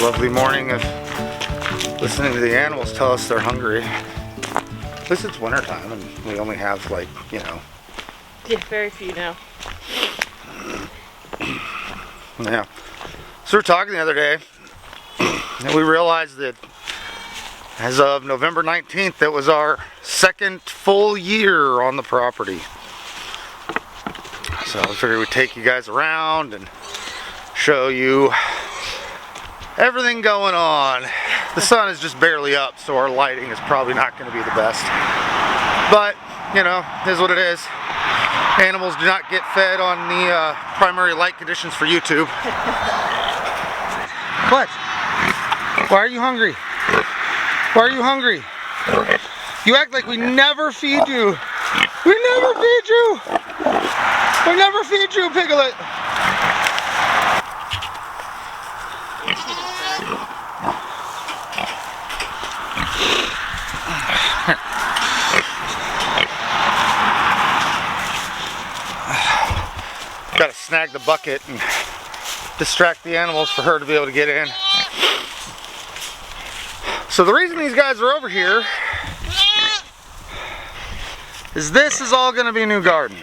Lovely morning of listening to the animals tell us they're hungry. At least it's wintertime and we only have like, you know. Yeah, very few now. Yeah. So we were talking the other day and we realized that as of November 19th, it was our second full year on the property. So I figured we'd take you guys around and show you everything going on. The sun is just barely up, so our lighting is probably not going to be the best. But, you know, it is what it is. Animals do not get fed on the primary light conditions for YouTube. What? Why are you hungry? Why are you hungry? You act like we never feed you. We never feed you. We never feed you, Piglet. Gotta snag the bucket and distract the animals for her to be able to get in. So the reason these guys are over here is this is all going to be new garden.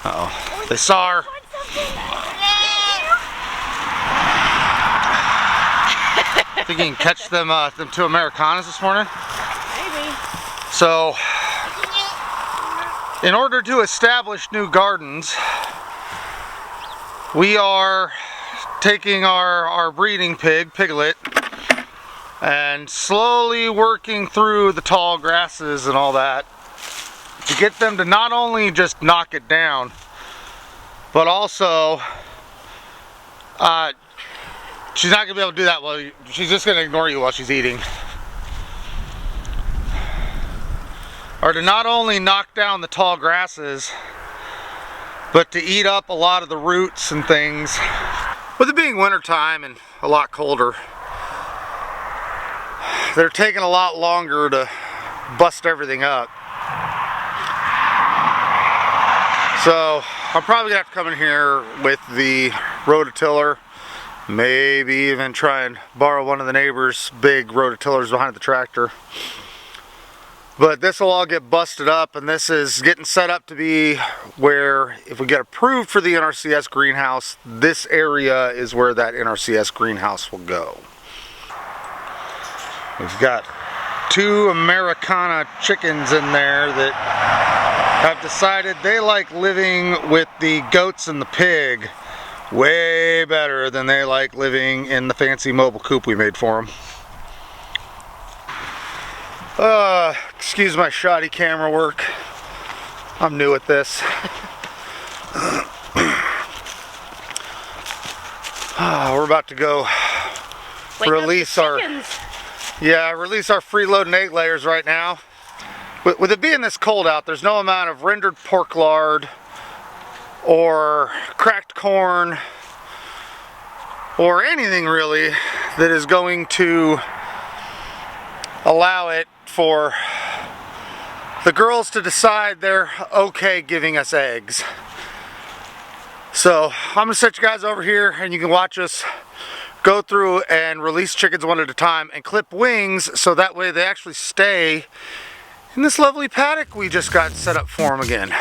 Uh-oh. They saw her. Think you can catch them two Americanas this morning? Maybe. So, in order to establish new gardens, we are taking our breeding Piglet, and slowly working through the tall grasses and all that to get them to not only just knock it down, but also she's not going to be able to do that while she's just going to ignore you while she's eating. Or to not only knock down the tall grasses, but to eat up a lot of the roots and things. With it being wintertime and a lot colder, they're taking a lot longer to bust everything up. So I'm probably gonna have to come in here with the rototiller, maybe even try and borrow one of the neighbors' big rototillers behind the tractor. But this will all get busted up, and this is getting set up to be where, if we get approved for the NRCS greenhouse, this area is where that NRCS greenhouse will go. We've got two Americana chickens in there that have decided they like living with the goats and the pig way better than they like living in the fancy mobile coop we made for them. Excuse my shoddy camera work. I'm new at this. We're about to go release our freeloading egg layers right now. With it being this cold out, there's no amount of rendered pork lard or cracked corn or anything really that is going to allow it for the girls to decide they're okay giving us eggs. So I'm gonna set you guys over here and you can watch us go through and release chickens one at a time and clip wings so that way they actually stay in this lovely paddock we just got set up for them again.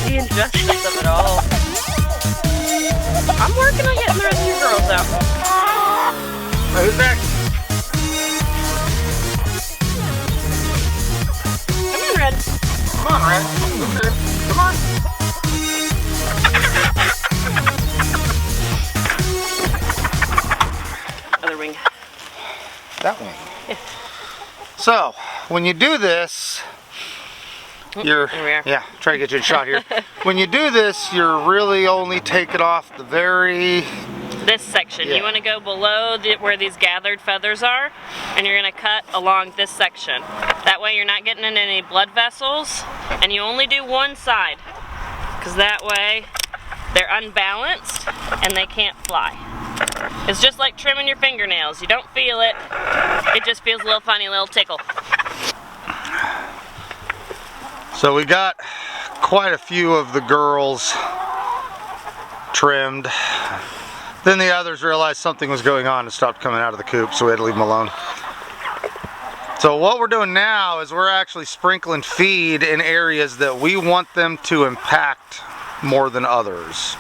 The injustice of it all. I'm working on getting the rest of you girls out. Who's next? Come on, Red. Come on, Red. Okay. Come on. Other wing. that wing. So, when you do this, you're, yeah, try to get you a shot here. When you do this, you're really only taking off the this section. Yeah. You want to go below where these gathered feathers are, and you're going to cut along this section. That way you're not getting in any blood vessels, and you only do one side, because that way they're unbalanced and they can't fly. It's just like trimming your fingernails. You don't feel it. It just feels a little funny, little tickle. So we got quite a few of the girls trimmed. Then the others realized something was going on and stopped coming out of the coop, so we had to leave them alone. So what we're doing now is we're actually sprinkling feed in areas that we want them to impact more than others.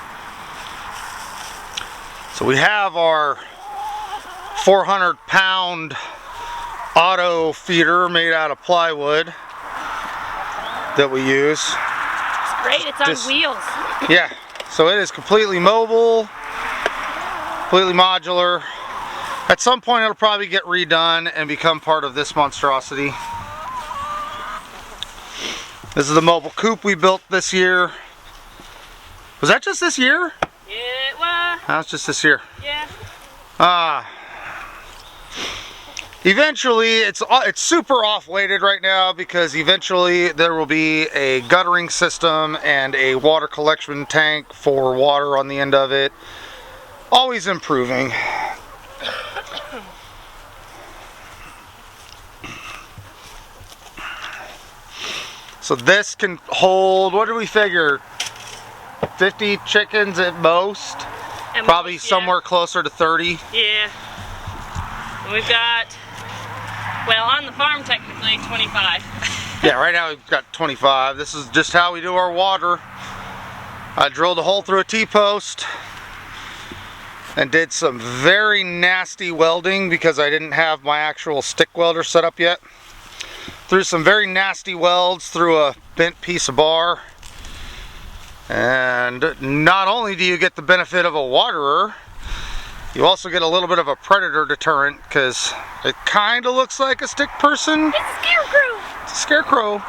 So we have our 400-pound auto feeder made out of plywood that we use. It's great, it's on wheels. Yeah, so it is completely mobile, completely modular. At some point it'll probably get redone and become part of this monstrosity. This is the mobile coop we built this year. Was that just this year? Yeah, it was. That was just this year. Yeah. Eventually, it's super off-weighted right now because eventually there will be a guttering system and a water collection tank for water on the end of it. Always improving. So this can hold, what do we figure? 50 chickens at most? Probably somewhere closer to 30. Yeah. And we've got, well, on the farm technically 25. Yeah, right now we've got 25. This is just how we do our water. I drilled a hole through a T-post and did some very nasty welding because I didn't have my actual stick welder set up yet. Threw some very nasty welds through a bent piece of bar. And not only do you get the benefit of a waterer, you also get a little bit of a predator deterrent because it kind of looks like a stick person. It's a scarecrow. It's a scarecrow.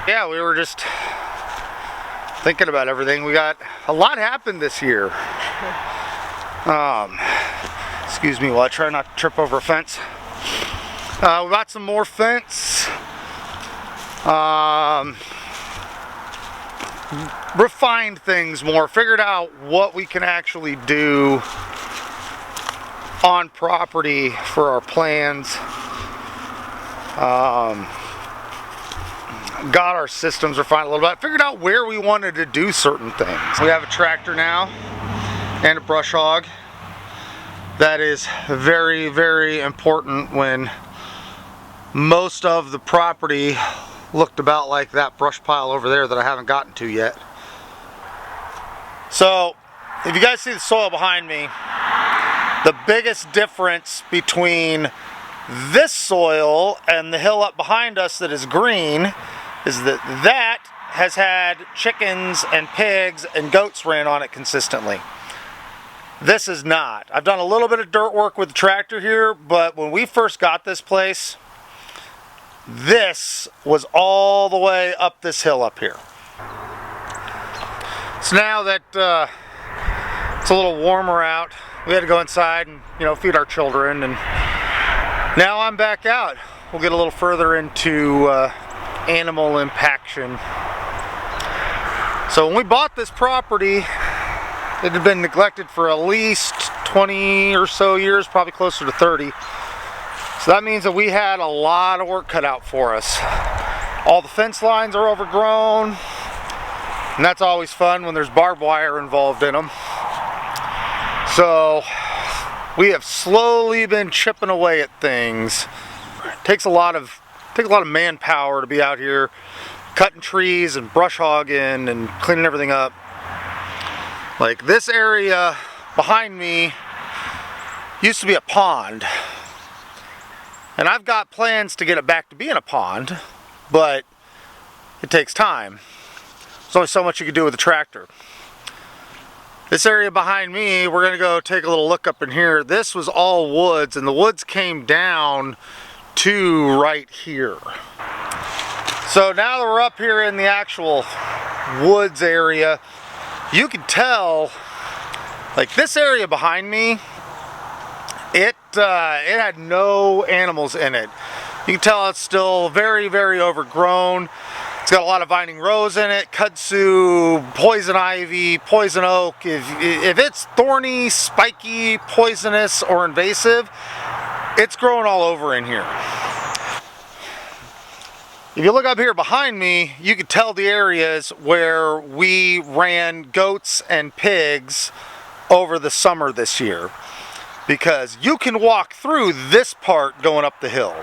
Yeah, we were just thinking about everything. We got a lot happened this year. Excuse me while I try not to trip over a fence. We got some more fence. Refined things more, figured out what we can actually do on property for our plans. Got our systems refined a little bit, figured out where we wanted to do certain things. We have a tractor now and a brush hog. That is very, very important when most of the property looked about like that brush pile over there that I haven't gotten to yet. So, if you guys see the soil behind me, the biggest difference between this soil and the hill up behind us that is green is that that has had chickens and pigs and goats ran on it consistently. This is not. I've done a little bit of dirt work with the tractor here, but when we first got this place, this was all the way up this hill up here. So now that it's a little warmer out, we had to go inside and, you know, feed our children, and now I'm back out. We'll get a little further into animal impaction. So when we bought this property, it had been neglected for at least 20 or so years, probably closer to 30. So that means that we had a lot of work cut out for us. All the fence lines are overgrown, and that's always fun when there's barbed wire involved in them. So we have slowly been chipping away at things. It takes a lot of manpower to be out here cutting trees and brush hogging and cleaning everything up. Like this area behind me used to be a pond. And I've got plans to get it back to being a pond, but it takes time. There's only so much you can do with a tractor. This area behind me, we're gonna go take a little look up in here. This was all woods, and the woods came down to right here. So now that we're up here in the actual woods area, you can tell, like this area behind me, it had no animals in it. You can tell it's still very, very overgrown. It's got a lot of vining rose in it, kudzu, poison ivy, poison oak. If it's thorny, spiky, poisonous, or invasive, it's growing all over in here. If you look up here behind me, you can tell the areas where we ran goats and pigs over the summer this year, because you can walk through this part going up the hill.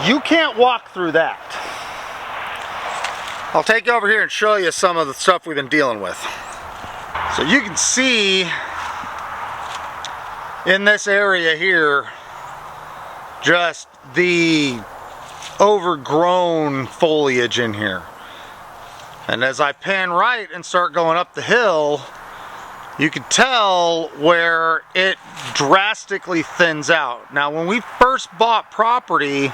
You can't walk through that. I'll take you over here and show you some of the stuff we've been dealing with. So you can see in this area here just the overgrown foliage in here. And as I pan right and start going up the hill, you can tell where it drastically thins out. Now, when we first bought property,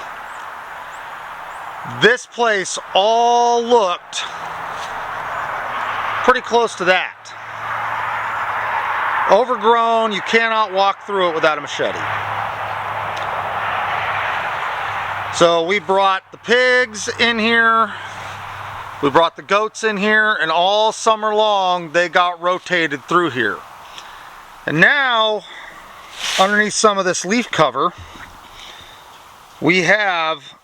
this place all looked pretty close to that. Overgrown, you cannot walk through it without a machete. So we brought the pigs in here, we brought the goats in here, and all summer long they got rotated through here. And now, underneath some of this leaf cover, we have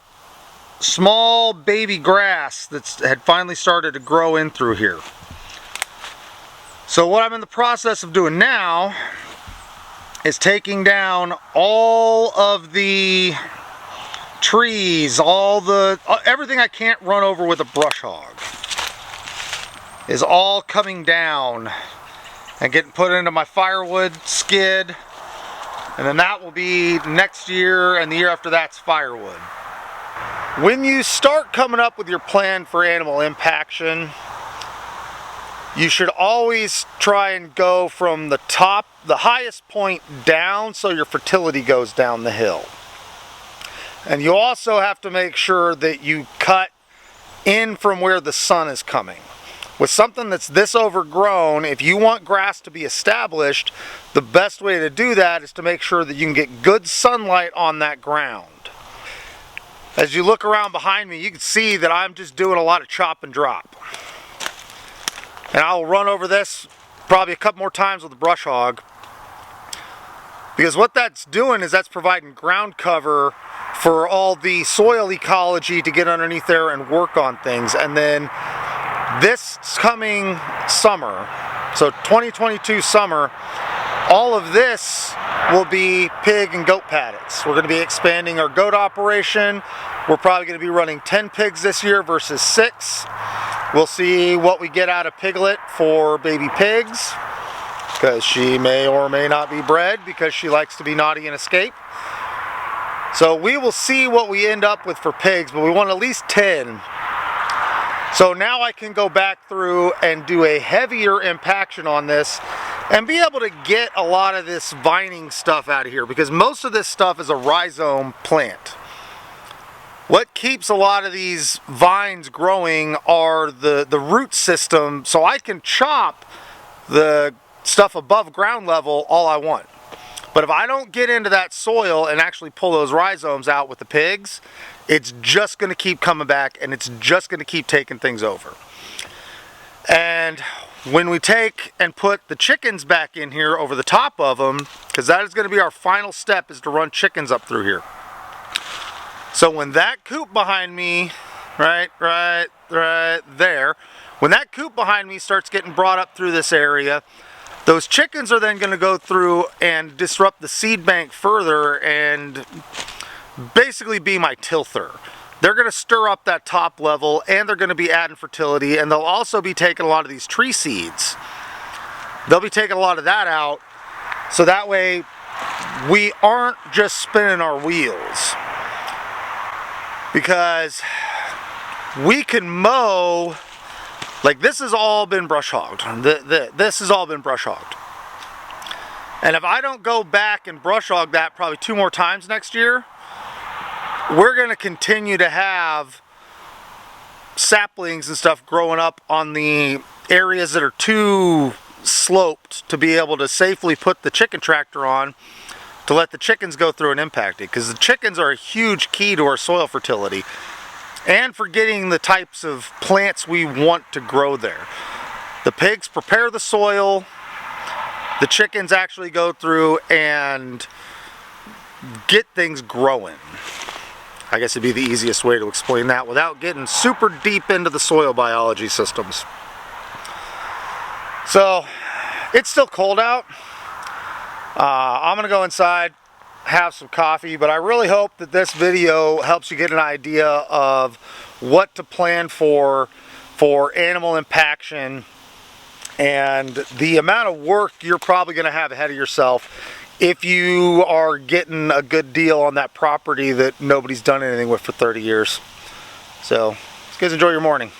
small baby grass that had finally started to grow in through here. So what I'm in the process of doing now is taking down all of the trees, everything I can't run over with a brush hog is all coming down and getting put into my firewood skid, and then that will be next year, and the year after that's firewood. When you start coming up with your plan for animal impaction, you should always try and go from the top, the highest point down, so your fertility goes down the hill. And you also have to make sure that you cut in from where the sun is coming. With something that's this overgrown, if you want grass to be established, the best way to do that is to make sure that you can get good sunlight on that ground. As you look around behind me, you can see that I'm just doing a lot of chop and drop. And I'll run over this probably a couple more times with the brush hog, because what that's doing is that's providing ground cover for all the soil ecology to get underneath there and work on things. And then this coming summer, so 2022 summer, all of this will be pig and goat paddocks. We're going to be expanding our goat operation. We're probably going to be running 10 pigs this year versus 6. We'll see what we get out of Piglet for baby pigs, because she may or may not be bred because she likes to be naughty and escape. So we will see what we end up with for pigs, but we want at least 10. So now I can go back through and do a heavier impaction on this and be able to get a lot of this vining stuff out of here, because most of this stuff is a rhizome plant. What keeps a lot of these vines growing are the root system, so I can chop the stuff above ground level all I want. But if I don't get into that soil and actually pull those rhizomes out with the pigs, it's just going to keep coming back, and it's just going to keep taking things over. And when we take and put the chickens back in here over the top of them, because that is going to be our final step, is to run chickens up through here. So when that coop behind me, right there, when that coop behind me starts getting brought up through this area, those chickens are then going to go through and disrupt the seed bank further and basically be my tilther. They're going to stir up that top level, and they're going to be adding fertility, and they'll also be taking a lot of these tree seeds. They'll be taking a lot of that out, so that way we aren't just spinning our wheels. Because we can mow Like, this has all been brush hogged. This has all been brush hogged. And if I don't go back and brush hog that probably 2 more times next year, we're going to continue to have saplings and stuff growing up on the areas that are too sloped to be able to safely put the chicken tractor on to let the chickens go through and impact it. Because the chickens are a huge key to our soil fertility and for getting the types of plants we want to grow there. The pigs prepare the soil. The chickens actually go through and get things growing. I guess it'd be the easiest way to explain that without getting super deep into the soil biology systems. So, it's still cold out. I'm gonna go inside, have some coffee, but I really hope that this video helps you get an idea of what to plan for animal impaction and the amount of work you're probably going to have ahead of yourself if you are getting a good deal on that property that nobody's done anything with for 30 years. So, you guys enjoy your morning.